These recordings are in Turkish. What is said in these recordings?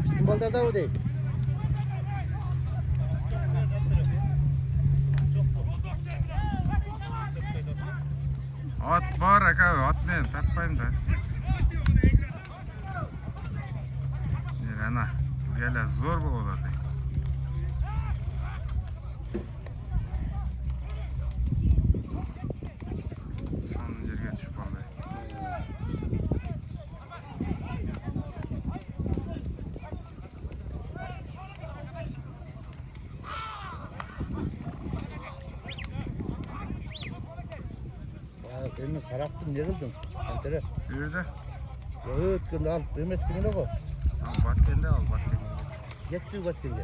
Bizim ballar da o değil. At var aka, atmayın, tatmayın da. Ana, gele zor bu oldu. Son yerge düşüp aldı. Demin sarattım, ne kıldın? Antere. Yürüdü. Evet, kıldı al. Benim ettiğini de koy. Batkende al, batkende. Yetti batkende.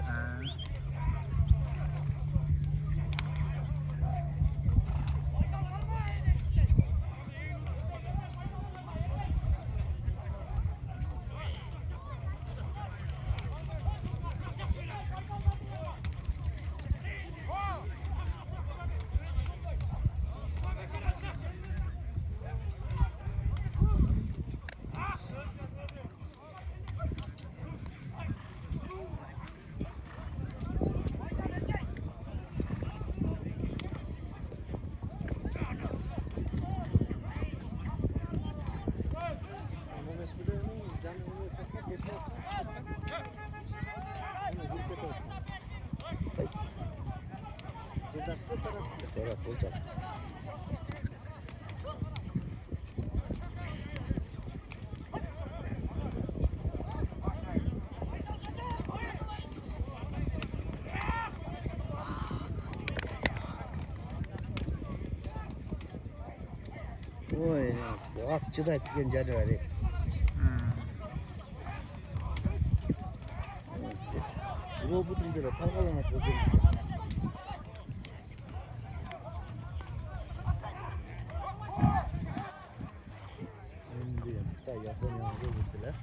Sonra olacak. Oy, akçı da etken canavarı. Bro budun dira, tangalan at budun. Da Japonya'ya gittiler.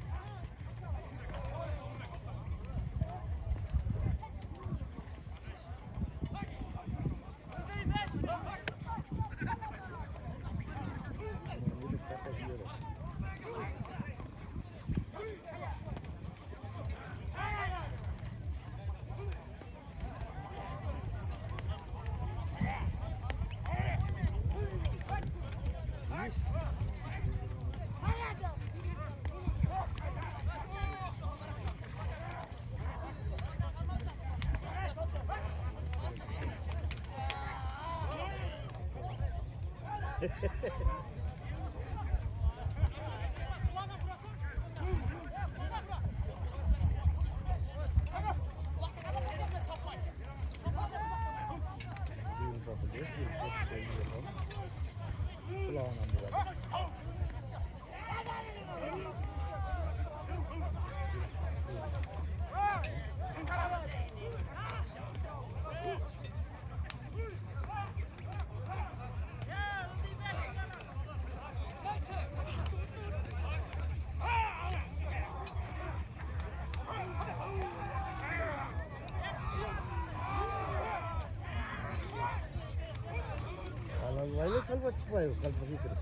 Vayla salvat çıkmıyor kalbaki kırık.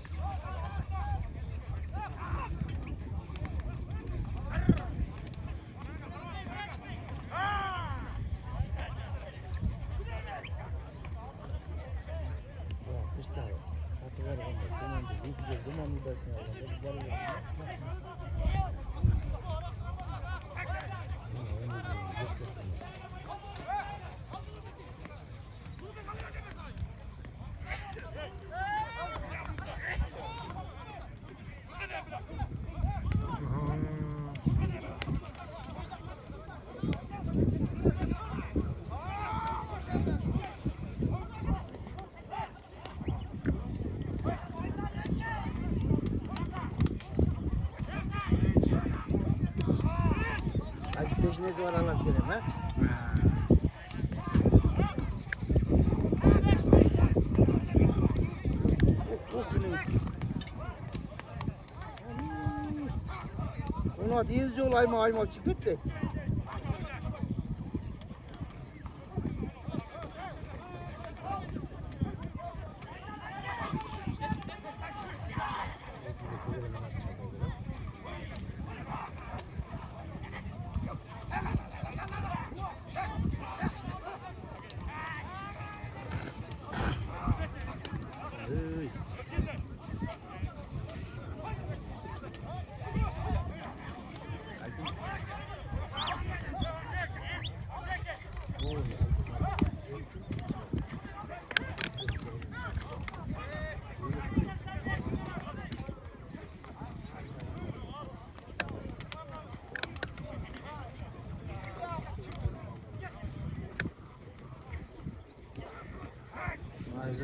Ya kışta satı var ama tamam da ilk bir duman bir bakın peşinesi var alas gelem ha. Yine eski. Ona diyizce ayma çıkıttı.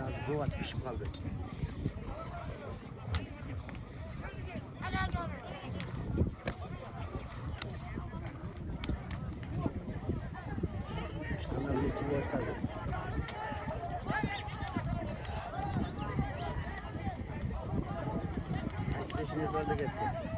Az kovat pişip kaldı. Başkanlar yetiyor ortada. Peşine zorda gitti.